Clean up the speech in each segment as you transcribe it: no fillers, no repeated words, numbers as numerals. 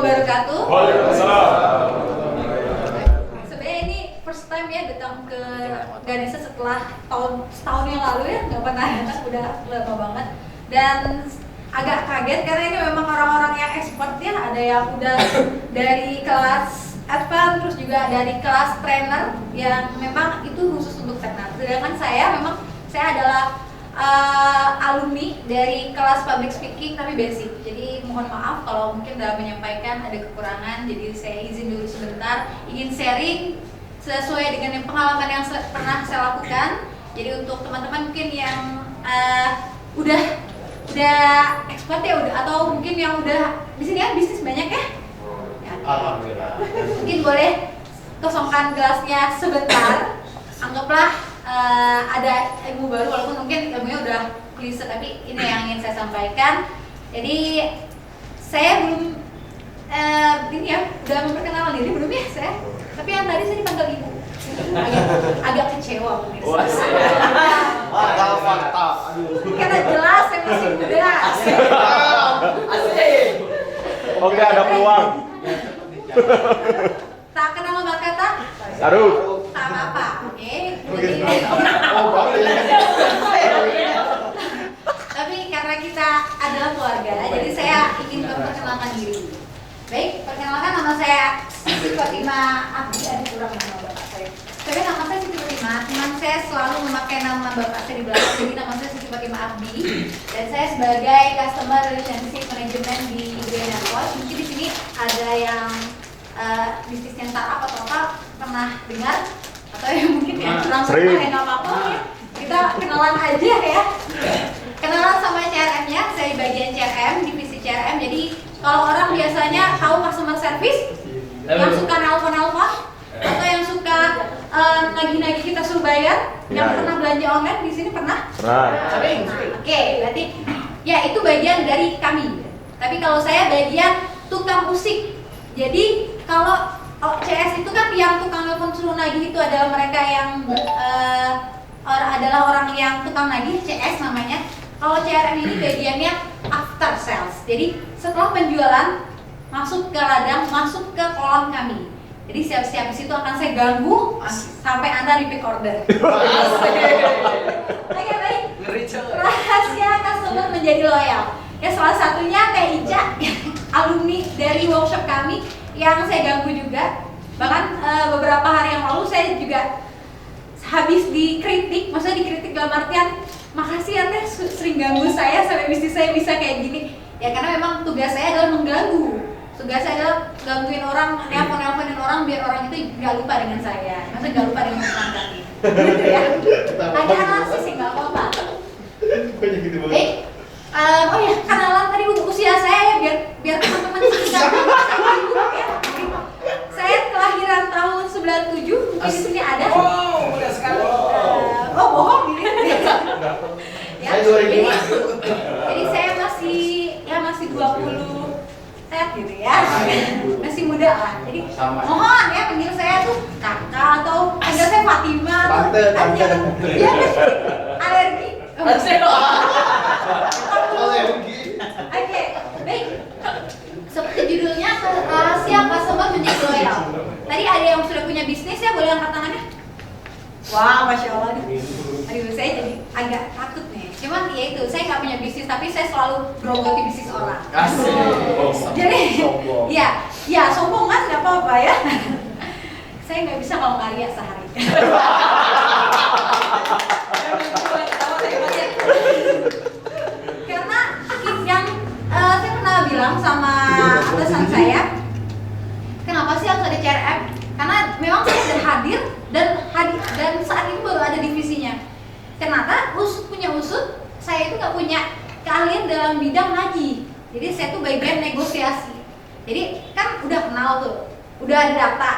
wabarakatuh. Waalaikumsalam. Sebenarnya ini first time ya datang ke Ganesha setelah setahun yang lalu ya, nggak pernah datang, udah lama banget. Dan agak kaget karena ini memang orang-orang yang expert ya, ada yang udah dari kelas advance, terus juga dari kelas trainer yang memang itu khusus untuk trainer. Sedangkan saya adalah alumni dari kelas public speaking tapi basic. Jadi mohon maaf kalau mungkin dalam menyampaikan ada kekurangan. Jadi saya izin dulu sebentar, ingin sharing sesuai dengan pengalaman yang pernah saya lakukan. Jadi untuk teman-teman mungkin yang udah expert ya, udah, atau mungkin yang udah di sini kan bisnis banyak ya. Alhamdulillah. Mungkin boleh kosongkan gelasnya sebentar. Anggaplah ada ilmu baru, walaupun mungkin ilmunya udah klise, tapi ini yang ingin saya sampaikan. Jadi saya belum ini ya, udah memperkenalkan diri belum ya saya? Tapi yang tadi saya dipanggil ibu, agak kecewa pemirsa. Kalau fakta, Karena jelas saya masih muda. Oke, ada peluang. Tak kenal maka kata? Taruh. Tak apa-apa, oke? Tapi karena kita adalah keluarga, jadi saya ingin memperkenalkan diri. Baik, perkenalkan nama saya Siti Fatimah Abdi, ada kurang nama bapak saya. Tapi nama saya Siti Fatimah, teman saya selalu memakai nama bapak saya di belakang, jadi nama saya Siti Fatimah Abdi. Dan saya sebagai Customer Relationship Management di Green Watch. Mungkin di sini ada yang bisnisnya startup atau apa pernah dengar, atau yang mungkin yang kurang pernah nama apa ya. Kita kenalan aja ya. Kenalan sama CRM-nya, saya di bagian CRM, divisi CRM. Jadi kalau orang biasanya tahu customer service, yang suka nelpon-nelpon, atau yang suka nagih-nagih kita suruh bayar, yang pernah belanja online di sini pernah? Sering. Oke, berarti ya itu bagian dari kami. Tapi kalau saya bagian tukang usik. Jadi kalau CS itu kan yang tukang nelpon suruh nagih itu adalah mereka yang adalah orang yang tukang nagih, CS namanya. Kalau CRM ini bagiannya after sales. Jadi setelah penjualan masuk ke ladang, masuk ke kolam kami. Jadi siap-siap di situ akan saya ganggu sampai Anda repeat order. Oke, baik. Rahasia customer menjadi loyal. Ya salah satunya Teh Ica, alumni dari workshop kami yang saya ganggu juga. Bahkan beberapa hari yang lalu saya juga habis dikritik, maksudnya dikritik dalam artian makasih ya Teh sering ganggu saya sampai bisnis saya bisa kayak gini. Ya karena memang tugas saya adalah mengganggu. Tugas saya adalah gangguin orang, nelpon-nelponin orang biar orang itu nggak lupa dengan saya. Maksudnya nggak lupa dengan pelanggan. Gitu ya. Ada analisis sih nggak apa-apa. Baik. Oh ya, kenalan tadi usia saya ya biar teman-teman bisa ya. Saya kelahiran tahun 97, mungkin di sini ada. Oh, mudah sekali. Oh, bohong ini. Ya, Saya 2005. jadi saya masih 20 set gitu ya. Masih muda lah. Jadi mohon ya panggil saya tuh kakak atau panggil saya Fatimah. Tante. Ya, alergi. Oke, baik. Seperti judulnya, rahasia customer menjadi loyal. Tadi ada yang sudah punya bisnis ya, boleh angkat tangannya? Wah, Masya Allah. Aduh, saya jadi agak takut nih. Cuman ya itu, saya nggak punya bisnis, tapi saya selalu grogoti bisnis orang. Jadi, ya sombong kan nggak apa-apa ya. Saya nggak bisa kalau nggak lihat sehari. Karena yang saya pernah bilang sama atasan saya, kenapa sih harus ada CRM? Karena memang saya sudah hadir dan saat itu baru ada divisinya. Kenapa? Punya usut, saya itu nggak punya keahlian dalam bidang nagih. Jadi saya tuh bagian negosiasi. Jadi kan udah kenal tuh, udah ada data.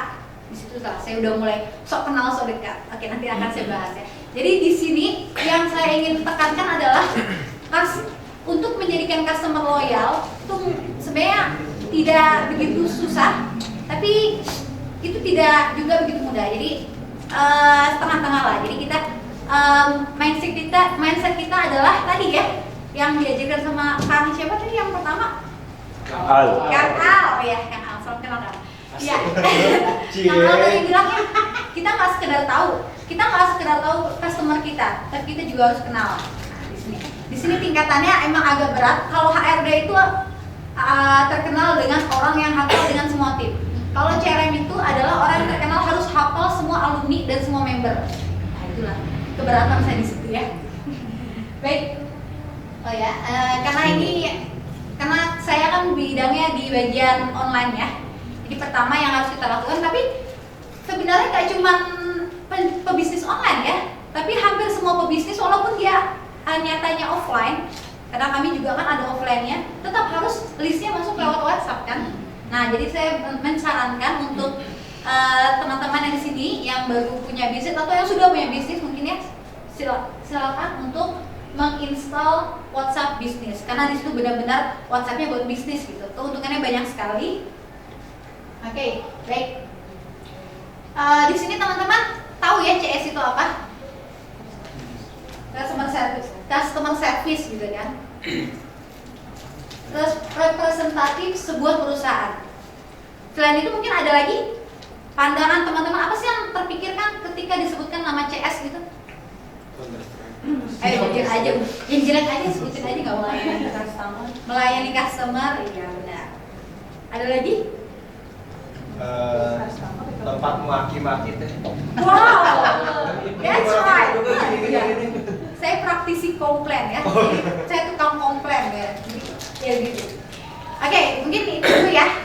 Di situ lah saya udah mulai sok kenal sok dekat. Oke, nanti akan saya bahas ya. Jadi di sini yang saya ingin tekankan adalah untuk menjadikan customer loyal itu sebenarnya tidak begitu susah, tapi itu tidak juga begitu mudah. Jadi setengah-tengah lah. Jadi kita mindset kita adalah tadi ya yang diajarkan sama Kang siapa tadi yang pertama? Kang Al. ya, yang salam kenal kan? Iya. Cie. Nah, kalau tadi bilangnya kita nggak sekedar tahu, kita nggak sekedar tahu customer kita, tapi kita juga harus kenal. Nah, di sini tingkatannya emang agak berat. Kalau HRD itu terkenal dengan orang yang hafal dengan semua tim. Kalau CRM itu adalah orang yang terkenal harus hafal semua alumni dan semua member. Nah, itulah keberatan saya di situ ya. Baik. Oh ya, karena saya kan bidangnya di bagian online ya. Jadi pertama yang harus kita lakukan, tapi sebenarnya nggak cuma pebisnis online ya, tapi hampir semua pebisnis walaupun dia nyatanya offline, karena kami juga kan ada offline-nya, tetap harus listnya masuk lewat WhatsApp kan. Nah, jadi saya mensarankan untuk teman-teman yang di sini yang baru punya bisnis atau yang sudah punya bisnis mungkin ya, silakan untuk menginstal WhatsApp bisnis karena di situ benar-benar WhatsApp-nya buat bisnis gitu. Keuntungannya banyak sekali. Oke, baik. Di sini teman-teman tahu ya CS itu apa? Customer service gitu kan. Terus representatif sebuah perusahaan. Selain itu mungkin ada lagi pandangan teman-teman apa sih yang terpikirkan ketika disebutkan nama CS gitu? Jujur aja, yang jelek aja sebutin aja nggak melayani customer. Melayani customer, iya benar. Ada lagi? Tempat maki-maki teh. Wow, that's right. Ya. Saya praktisi komplain ya, jadi saya tukang komplain ya. Ya gitu. Oke, mungkin itu dulu ya.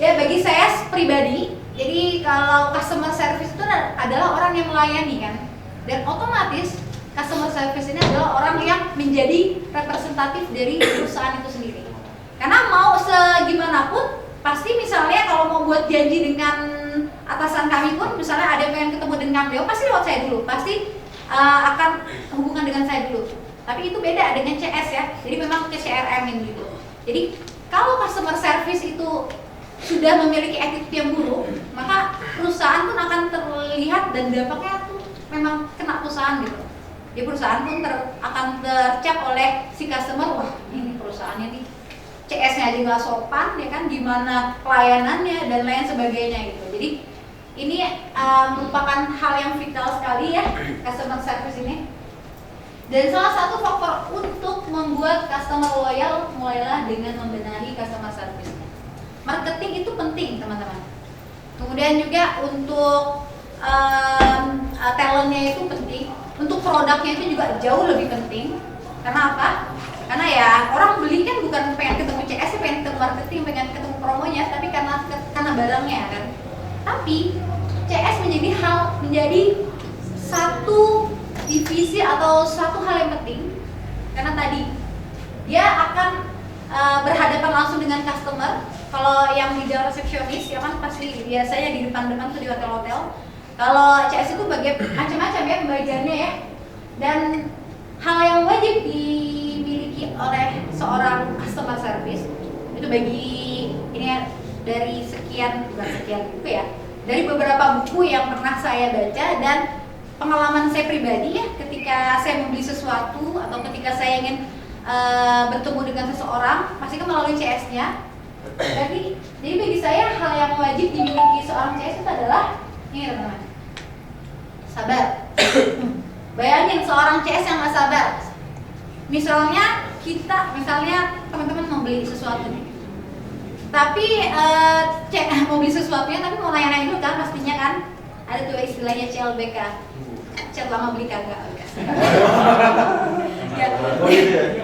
Ya bagi saya pribadi, jadi kalau customer service itu adalah orang yang melayani kan, dan otomatis customer service ini adalah orang yang menjadi representatif dari perusahaan itu sendiri. Karena mau segimanapun, pasti misalnya kalau mau buat janji dengan atasan kami pun, misalnya ada yang pengen ketemu dengan beliau, pasti lewat saya dulu, pasti akan hubungan dengan saya dulu. Tapi itu beda dengan CS ya, jadi memang ke CRM gitu. Jadi kalau customer service itu sudah memiliki attitude yang buruk, maka perusahaan pun akan terlihat dan dampaknya tuh memang kena perusahaan gitu. Jadi perusahaan pun akan tercap oleh si customer, wah ini perusahaannya nih CS-nya aja nggak sopan ya kan, gimana pelayanannya dan lain sebagainya gitu. Jadi ini merupakan hal yang vital sekali ya customer service ini. Dan salah satu faktor untuk membuat customer loyal mulailah dengan membenahi customer service. Marketing itu penting teman-teman. Kemudian juga untuk talentnya itu penting. Untuk produknya itu juga jauh lebih penting. Karena apa? Karena ya orang beli kan bukan pengen ketemu CS, pengen ketemu marketing, pengen ketemu promonya, tapi karena barangnya kan. Tapi CS menjadi satu divisi atau suatu hal yang penting karena tadi dia akan berhadapan langsung dengan customer. Kalau yang di resepsionis ya kan pasti biasanya di depan-depan tuh di hotel-hotel. Kalau CS itu macam-macam ya bagiannya ya. Dan hal yang wajib dimiliki oleh seorang customer service itu bagi ini ya, dari bukan sekian buku ya, dari beberapa buku yang pernah saya baca dan pengalaman saya pribadi ya, ketika saya membeli sesuatu atau ketika saya ingin bertemu dengan seseorang, pasti kan melalui CS-nya. Jadi bagi saya hal yang wajib dimiliki seorang CS itu adalah ini teman-teman, sabar. Bayangin seorang CS yang nggak sabar. Misalnya teman-teman mau beli sesuatu nih, tapi mau beli sesuatunya tapi mau nanya-nanya dulu kan pastinya kan, ada tuh istilahnya CLBK, chat lama beli kagak.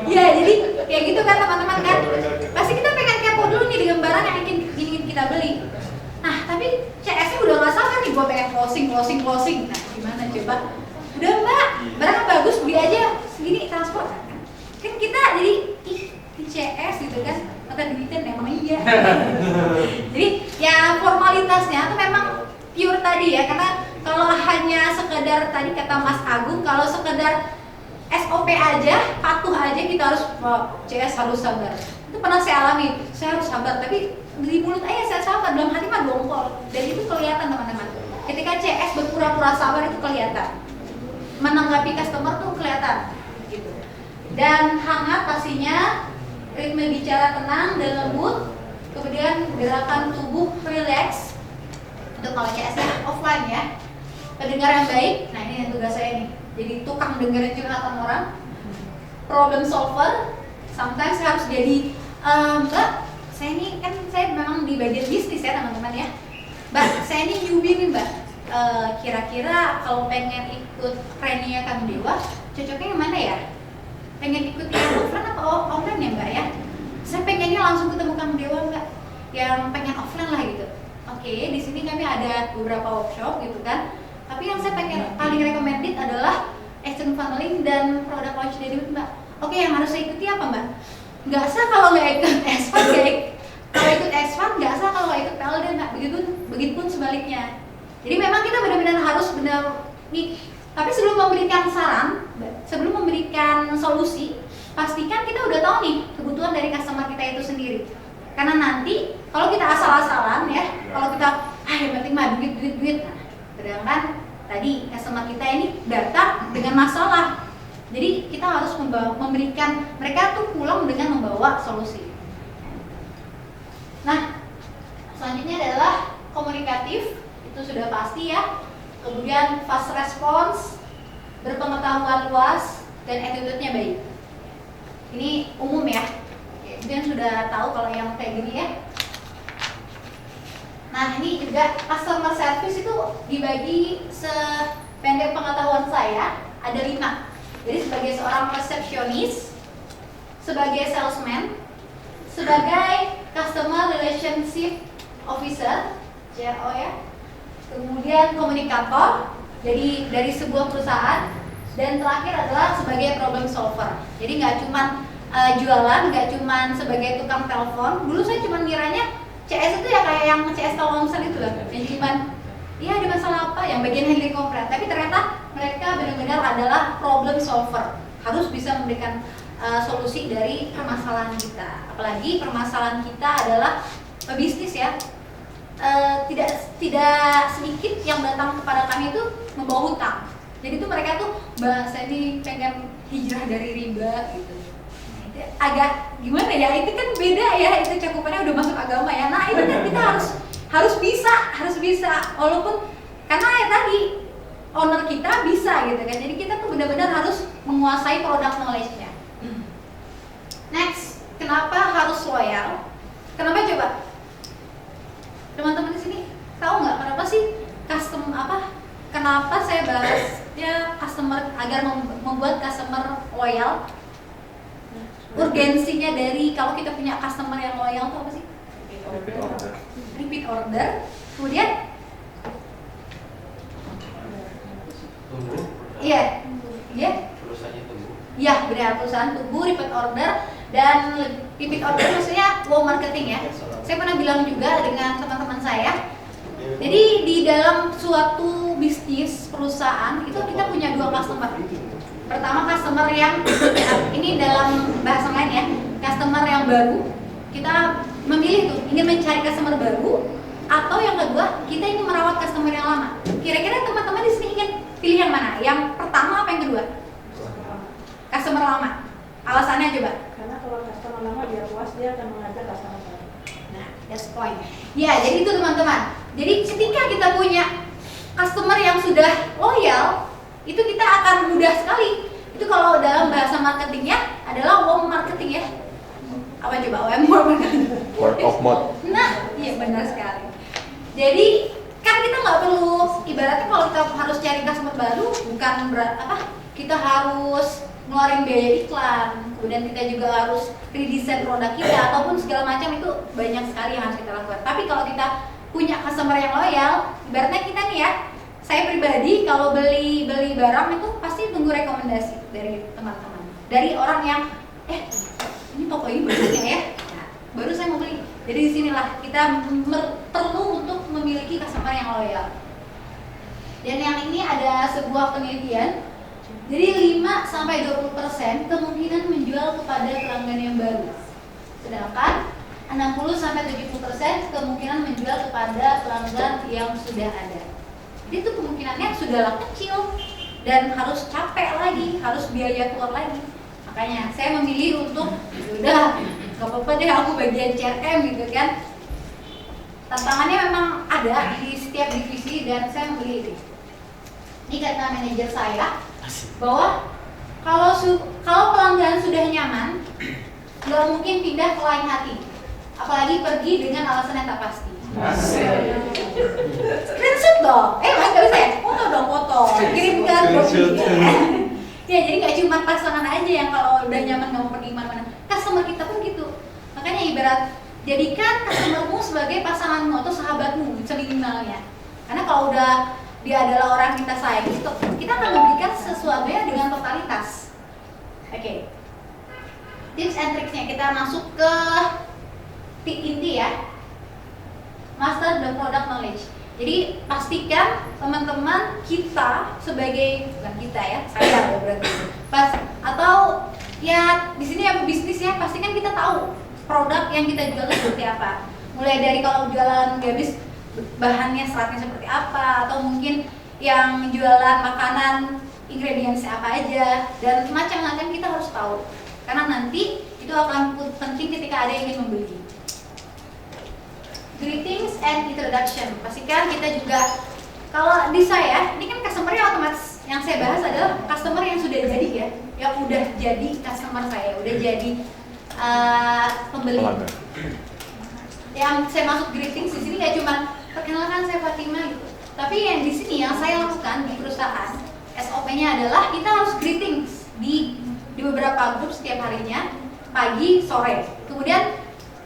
Ya jadi kayak gitu kan teman-teman kan, pasti kita pengen kepo dulu nih dengan barang yang ingin kita beli. Nah tapi CS-nya udah nggak sabar nih, gue pengen closing. Nah gimana coba? Udah mbak, barang bagus beli aja segini transfer kan kita jadi di CS gitu kan, mata duitan emang iya. Jadi ya formalitasnya tuh memang pure tadi ya, karena kalau hanya sekedar tadi kata Mas Agung, kalau sekedar SOP aja, patuh aja kita harus CS harus sabar. Itu pernah saya alami, saya harus sabar, tapi di mulut aja saya sabar, dalam hati mah dongkol. Dan itu kelihatan teman-teman. Ketika CS berpura-pura sabar itu kelihatan. Menanggapi customer tuh kelihatan gitu. Dan hangat pastinya, ritme bicara tenang dan lembut, kemudian gerakan tubuh relax. Itu kalau CS-nya offline ya. Pendengar yang baik, nah ini yang tugas saya nih. Jadi tukang dengerin curhatan orang. Problem solver, sometimes saya harus jadi Mbak, saya ini kan saya memang di bagian bisnis ya teman-teman ya. Mbak, saya ini newbie nih Mbak. Kira-kira kalau pengen ikut trainee Kang Dewa, cocoknya yang mana ya? Pengen ikut yang offline atau online ya Mbak ya? Saya pengennya langsung ketemu Kang Dewa Mbak, yang pengen offline lah gitu. Oke, di sini kami ada beberapa workshop gitu kan. Tapi yang saya pengen paling recommended adalah external funneling dan product launch dari Mbak. Oke, yang harus saya ikuti apa Mbak? Nggak sah kalau nggak ikut S1 ya. Kalau ikut S1 nggak sah kalau nggak ikut PLD Mbak. Begitupun sebaliknya. Jadi memang kita benar-benar harus nih. Tapi sebelum memberikan saran, sebelum memberikan solusi, pastikan kita udah tahu nih kebutuhan dari customer kita itu sendiri. Karena nanti kalau kita asal-asalan ya, kalau kita yang penting mah duit. Nah, sedangkan tadi customer kita ini datang dengan masalah. Jadi kita harus memberikan mereka tuh pulang dengan membawa solusi. Nah, selanjutnya adalah komunikatif, itu sudah pasti ya. Kemudian fast response, berpengetahuan luas, dan attitude-nya baik. Ini umum ya. Kemudian sudah tahu kalau yang kayak gini ya. Nah ini juga customer service itu dibagi sependek pengetahuan saya ada 5. Jadi sebagai seorang resepsionis, sebagai salesman, sebagai customer relationship officer (CRO) ya. Kemudian komunikator, jadi dari sebuah perusahaan, dan terakhir adalah sebagai problem solver. Jadi nggak cuma jualan, nggak cuma sebagai tukang telepon. Dulu saya cuma ngiranya CS itu ya kayak yang CS Telkomsel itu lah, yang cuma iya ada masalah apa, yang bagian handling komplain. Tapi ternyata mereka benar-benar adalah problem solver, harus bisa memberikan solusi dari permasalahan kita. Apalagi permasalahan kita adalah bisnis ya. Tidak sedikit yang datang kepada kami itu membawa hutang. Jadi tuh mereka tuh, Mbak saya ini pengen hijrah dari riba gitu. Agak gimana ya, itu kan beda ya, itu cakupannya udah masuk agama ya. Nah itu kan kita harus bisa walaupun karena ya tadi owner kita bisa gitu kan. Jadi kita tuh benar-benar harus menguasai product knowledge-nya. Next, kenapa harus loyal? Kenapa coba? Teman-teman di sini tahu nggak kenapa sih kenapa saya bahas ya customer agar membuat customer loyal? Urgensinya dari kalau kita punya customer yang loyal itu apa sih? Repeat order. Kemudian Tumbuh. Iya. Perusahaannya tumbuh. Iya, benar, perusahaan tumbuh, repeat order, dan repeat order maksudnya wow marketing ya. Saya pernah bilang juga dengan teman-teman saya. Jadi di dalam suatu bisnis perusahaan itu kita punya 2 customer. Pertama customer yang ini dalam bahasa lain ya, customer yang baru. Kita memilih tuh ingin mencari customer baru, atau yang kedua kita ingin merawat customer yang lama. Kira-kira teman-teman di sini ingin pilih yang mana? Yang pertama apa yang kedua? Customer lama. Alasannya coba. Karena kalau customer lama dia puas, dia akan mengajak customer baru. Nah, that's the point. Ya, jadi itu teman-teman. Jadi ketika kita punya customer yang sudah loyal, itu kita akan mudah sekali. Itu kalau dalam bahasa marketingnya adalah warm marketing ya. Apa coba warm marketing? Word of mouth. Nah, iya benar sekali. Jadi kan kita nggak perlu, ibaratnya kalau kita harus cari customer baru, bukan kita harus ngeluarin biaya iklan, kemudian kita juga harus redesign produk kita ataupun segala macam, itu banyak sekali yang harus kita lakukan. Tapi kalau kita punya customer yang loyal, ibaratnya kita nih ya, saya pribadi kalau beli barang itu pasti tunggu rekomendasi dari teman-teman, dari orang yang ini toko ini bagusnya ya, nah, baru saya mau beli. Jadi disinilah kita perlu untuk memiliki customer yang loyal. Dan yang ini ada sebuah penelitian, jadi 5-20% kemungkinan menjual kepada pelanggan yang baru, sedangkan 60-70% kemungkinan menjual kepada pelanggan yang sudah ada. Jadi itu kemungkinannya sudahlah kecil dan harus capek lagi, harus biaya keluar lagi. Makanya saya memilih untuk udah gak apa-apa deh aku bagian CRM gitu kan. tantangannya memang ada di setiap divisi dan saya membeli ini. Ini kata manajer saya bahwa kalau pelanggan sudah nyaman, nggak mungkin pindah ke lain hati, apalagi pergi dengan alasan yang tak pasti. Screenshot dong, mas nggak bisa ya? Foto dong, foto, kirimkan ya, jadi nggak cuma pasangan aja yang kalau udah nyaman nggak mau pergi mana-mana. Customer kita pun gitu. Makanya ibarat jadikan customermu sebagai pasanganmu atau sahabatmu seminimalnya. Karena kalau udah dia adalah orang kita sayang, kita akan memberikan sesuatunya dengan totalitas. Oke. Tips and tricksnya kita masuk ke inti ya. Master the product knowledge. Jadi pastikan teman-teman kita sebagai, bukan kita ya, saya berarti atau ya di sini ya bisnis ya, pastikan kita tahu produk yang kita jual seperti apa. Mulai dari kalau jualan gabis bahannya seratnya seperti apa, atau mungkin yang jualan makanan ingredientsnya apa aja, dan macam-macam kita harus tahu. Karena nanti itu akan penting ketika ada yang ingin membeli. Greetings and introduction. Pastikan kita juga, kalau di saya, ini kan customer-nya otomatis. Yang saya bahas adalah customer yang sudah jadi ya, yang udah jadi customer saya, udah jadi pembeli. Yang saya masuk greetings di sini nggak cuma perkenalkan saya Fatima gitu, tapi yang di sini yang saya lakukan di perusahaan SOP-nya adalah kita harus greetings di beberapa grup setiap harinya, pagi, sore. Kemudian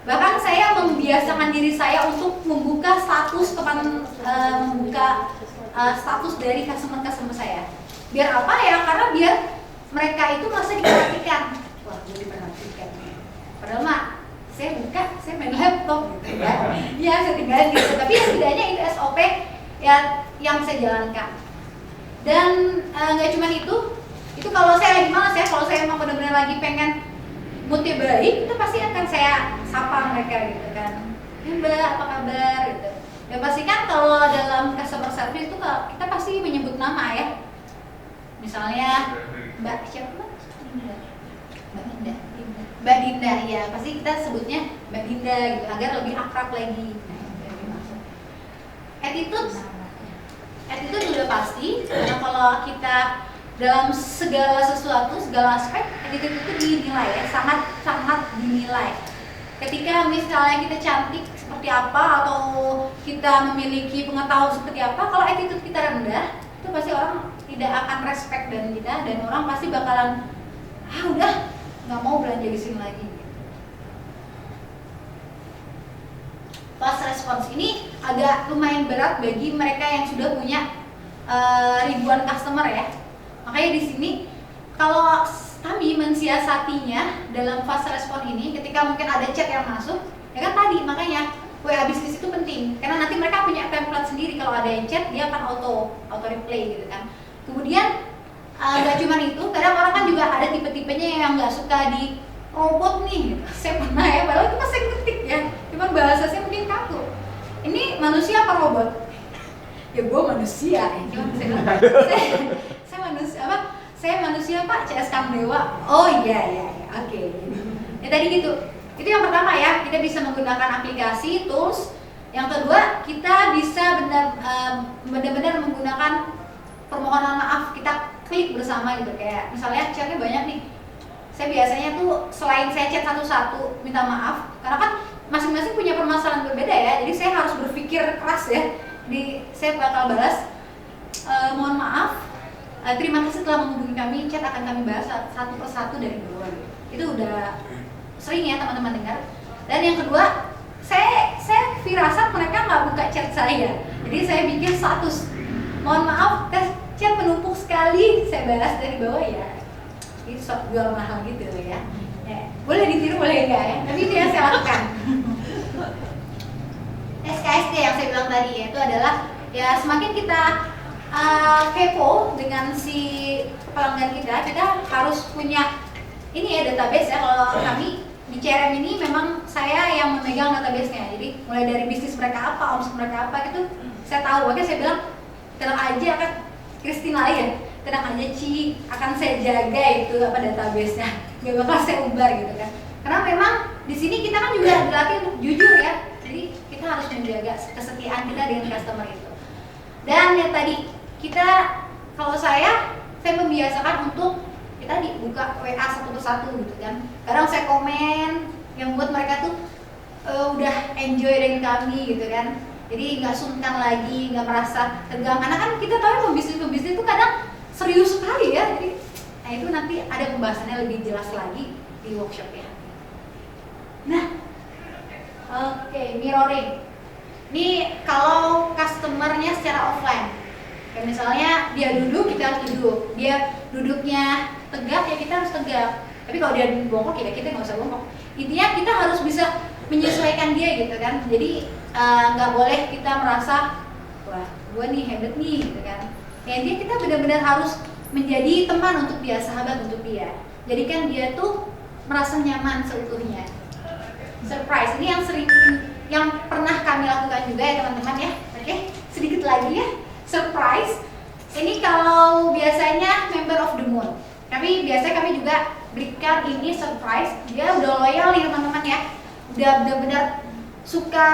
bahkan saya membiasakan diri saya untuk membuka status status dari customer saya. Biar apa ya? Karena biar mereka itu merasa diperhatikan. Wah, gue diperhatikan. Padahal mah saya buka, saya main laptop gitu ya. Iya, saya tinggalin gitu. Tapi ya setidaknya itu SOP ya yang saya jalankan. Dan nggak cuma itu kalau saya lagi malas ya, kalau saya emang benar-benar lagi pengen moodnya baik, itu pasti akan saya sapa mereka gitu kan. Ya Mbak, apa kabar gitu. Dan pastikan kalau dalam customer service itu kita pasti menyebut nama ya. Misalnya Mbak siapa? Mbak Dinda, ya pasti kita sebutnya Mbak Dinda gitu agar lebih akrab lagi. Attitude udah pasti, karena kalau kita dalam segala sesuatu, segala aspek, attitude itu dinilai ya, sangat dinilai. Ketika misalnya kita cantik seperti apa atau kita memiliki pengetahuan seperti apa, kalau attitude kita rendah, itu pasti orang tidak akan respect dengan kita, dan orang pasti bakalan udah nggak mau belanja di sini lagi. Fast response ini agak lumayan berat bagi mereka yang sudah punya ribuan customer ya. Makanya di sini kalau kami mensiasatinya dalam fast response ini, ketika mungkin ada chat yang masuk, ya kan tadi makanya WA bisnis itu penting, karena nanti mereka punya template sendiri. Kalau ada yang chat, dia akan auto replay gitu kan. Kemudian nggak cuma itu, kadang orang kan juga ada tipe-tipenya yang nggak suka di robot nih gitu. Saya pernah ya, padahal itu pas saya ketik ya, cuma bahasa saya mungkin kaku. Ini manusia apa robot? Ya gue manusia ya, cuma saya bilang, saya manusia apa? Saya manusia Pak, CS Kang Dewa. Oh iya, oke. Ya tadi gitu. Itu yang pertama ya, kita bisa menggunakan aplikasi, tools. Yang kedua, kita bisa benar-benar menggunakan permohonan maaf. Kita klik bersama gitu, kayak misalnya chatnya banyak nih. Saya biasanya tuh selain saya chat satu-satu minta maaf, karena kan masing-masing punya permasalahan berbeda ya. Jadi saya harus berpikir keras ya. Saya bakal balas, mohon maaf, terima kasih telah menghubungi kami, chat akan kami bahas satu persatu dari bawah. Itu udah sering ya teman-teman dengar. Dan yang kedua, saya firasat mereka nggak buka chat saya. Jadi saya bikin status, mohon maaf, chat menumpuk sekali, saya balas dari bawah ya. Itu sok jual mahal gitu ya. Boleh ditiru, boleh enggak ya, tapi itu yang saya lakukan. SKSD yang saya bilang tadi ya, itu adalah ya semakin kita kepo dengan si pelanggan kita harus punya ini ya database ya. Kalau kami di CRM ini memang saya yang memegang database-nya. Jadi mulai dari bisnis mereka apa, omset mereka apa gitu saya tahu. Makanya saya bilang tenang aja kan Christina ya, tenang aja Ci, akan saya jaga itu database-nya. Gak bakal saya umbar gitu kan. Karena memang di sini kita kan juga dilatih untuk jujur ya. Jadi kita harus menjaga kesetiaan kita dengan customer itu. Dan yang tadi kita, kalau saya membiasakan untuk kita dibuka WA satu persatu gitu kan. Kadang saya komen yang buat mereka tuh udah enjoy dengan kami gitu kan. Jadi nggak sungkan lagi, nggak merasa tegang. Karena kan kita tahu pembisnis itu kadang serius sekali ya. Jadi, nah itu nanti ada pembahasannya lebih jelas lagi di workshop ya. Nah, oke, mirroring. Ini kalau customernya secara offline, kayak misalnya dia duduk, kita harus duduk. Dia duduknya tegak, ya kita harus tegak. Tapi kalau dia bongkok, ya kita nggak usah bongkok. Intinya kita harus bisa menyesuaikan dia gitu kan. Jadi nggak boleh kita merasa, wah, gue nih hebat nih gitu kan. Ya intinya kita benar-benar harus menjadi teman untuk dia, sahabat untuk dia. Jadikan dia tuh merasa nyaman seutuhnya. Surprise, ini yang pernah kami lakukan juga ya teman-teman ya. Oke, sedikit lagi ya. Surprise, ini kalau biasanya member of the month. Tapi biasanya kami juga berikan ini surprise. Dia udah loyal nih teman-teman ya. Udah benar-benar suka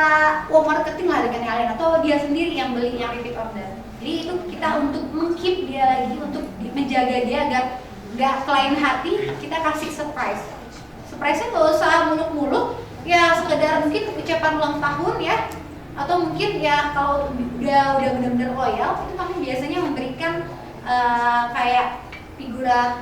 marketing lah dengan kalian, atau dia sendiri yang beli, yang repeat order. Jadi itu kita untuk meng-keep dia lagi, untuk menjaga dia agar nggak klien hati, kita kasih surprise. Surprise-nya nggak usah muluk-muluk, ya sekedar mungkin ucapan ulang tahun ya, atau mungkin ya kalau udah benar-benar loyal, itu kami biasanya memberikan kayak figura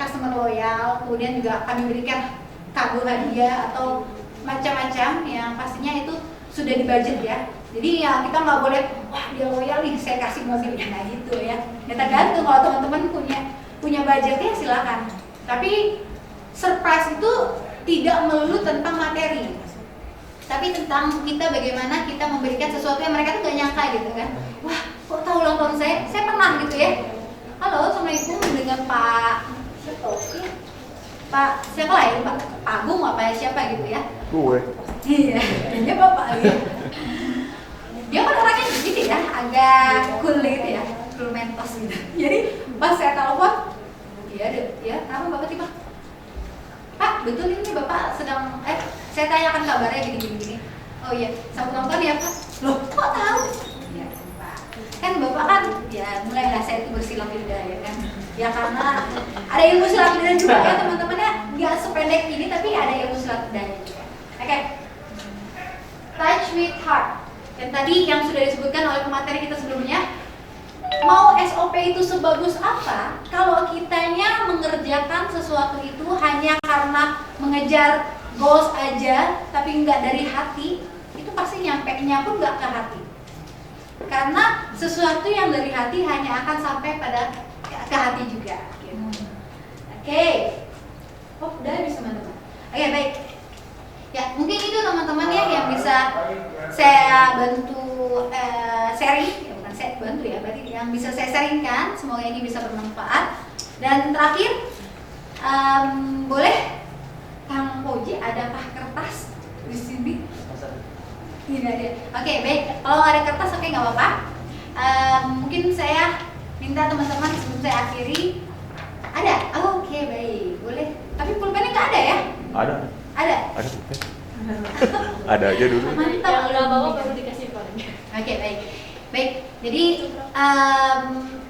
customer loyal, kemudian juga kami berikan kado hadiah atau macam-macam yang pastinya itu sudah dibudget ya. Jadi ya kita nggak boleh, wah dia loyal nih saya kasih mobil, nah gitu ya. Ya tergantung, kalau teman-teman punya budgetnya silakan. Tapi surprise itu tidak melulu tentang materi, tapi tentang kita bagaimana kita memberikan sesuatu yang mereka tuh gak nyangka gitu kan. Wah, kok tahu ulang tahun saya pernah gitu ya. Halo, assalamualaikum, dengan Pak siapa lah ya, Pak Agung apa siapa gitu ya. Gue. Iya, dia bapak gitu. Dia kan orangnya gitu ya, agak cool gitu ya, cool mentos gitu. Jadi pas saya telepon, ya, kenapa bapak tiba? Pak, betul ini bapak sedang, saya tanyakan kabarnya gini. Oh iya, selamat ulang tahun ya Pak. Loh, kok tahu? Ya Pak, kan bapak kan, ya mulailah saya itu bersilat lidah ya kan. Ya karena ada ilmu silat lidah juga ya teman-teman ya, nggak sependek ini tapi ada ilmu silat lidahnya juga. Oke. Touch with heart. Dan tadi yang sudah disebutkan oleh pemateri kita sebelumnya, mau SOP itu sebagus apa kalau kitanya mengerjakan sesuatu itu hanya karena mengejar goals aja tapi nggak dari hati, itu pasti nyampenya pun nggak ke hati. Karena sesuatu yang dari hati hanya akan sampai pada ke hati juga gitu. Oke. Oh, udah bisa teman-teman. Oke, baik. Ya, mungkin itu teman-teman ya yang bisa saya bantu sharing, ya bukan saya bantu ya, berarti yang bisa saya sharingkan. Semoga ini bisa bermanfaat. Dan terakhir, boleh Kang Koji, adakah kertas di sini? Tidak ada. Oke, baik. Kalau nggak ada kertas, oke nggak apa-apa. Mungkin saya minta teman-teman sebelum saya akhiri, ada? Oh, oke, baik. Boleh. Tapi pulpennya nggak ada ya? Ada. Ada. Ada aja dulu. Mantap. Yang udah bawa baru dikasih poin. Oke, baik. Baik. Jadi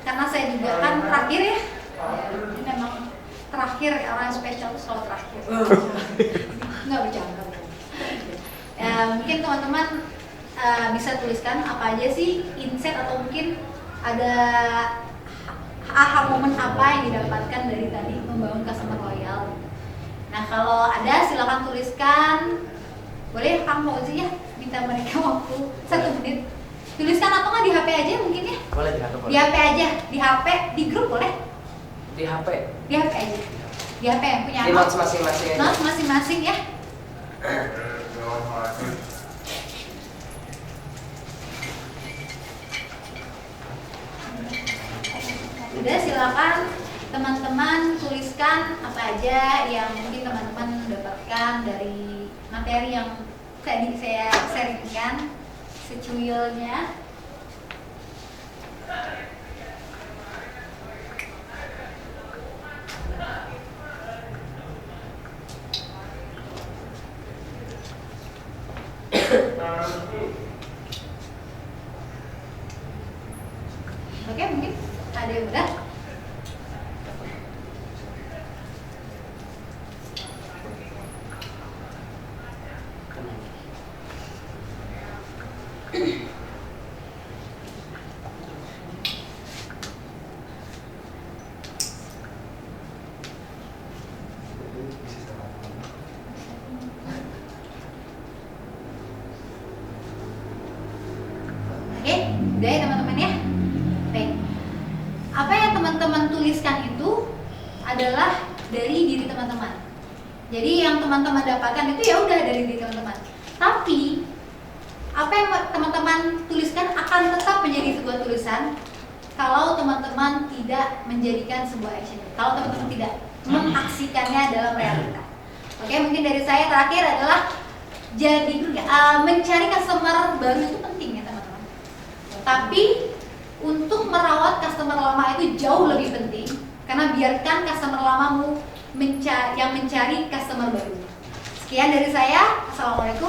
karena saya juga kan terakhir ya. Ini memang terakhir, orang spesial itu selalu terakhir. Nggak bercanda. Mungkin teman-teman bisa tuliskan apa aja sih insight atau mungkin ada aha momen apa yang didapatkan dari tadi membangun customer loyal. Nah kalau ada silakan tuliskan. Boleh Kang Fauzi ya, minta mereka waktu 1 menit. Tuliskan atau nggak di HP aja mungkin ya? Boleh di HP. Di HP aja, di HP, di grup boleh? Di HP. Di HP aja. Di HP yang punya Di notes masing-masing. Notes masing-masing ya. Udah, silakan teman-teman tuliskan apa aja yang mungkin teman-teman dapatkan dari materi yang tadi saya sharingkan secuilnya. Oke, mungkin ada yang udah. Oke, udah ya teman-teman ya. Baik. Apa yang teman-teman tuliskan itu adalah dari diri teman-teman. Jadi yang teman-teman dapatkan itu ya udah dari diri teman-teman. Tapi apa yang teman-teman tuliskan akan tetap menjadi sebuah tulisan kalau teman-teman tidak menjadikan sebuah action. Kalau teman-teman tidak mengaksikannya dalam realita. Oke, mungkin dari saya terakhir adalah jadi mencari customer baru itu penting ya teman-teman. Tapi untuk merawat customer lama itu jauh lebih penting karena biarkan customer lamamu yang mencari customer baru. Sekian dari saya. Assalamualaikum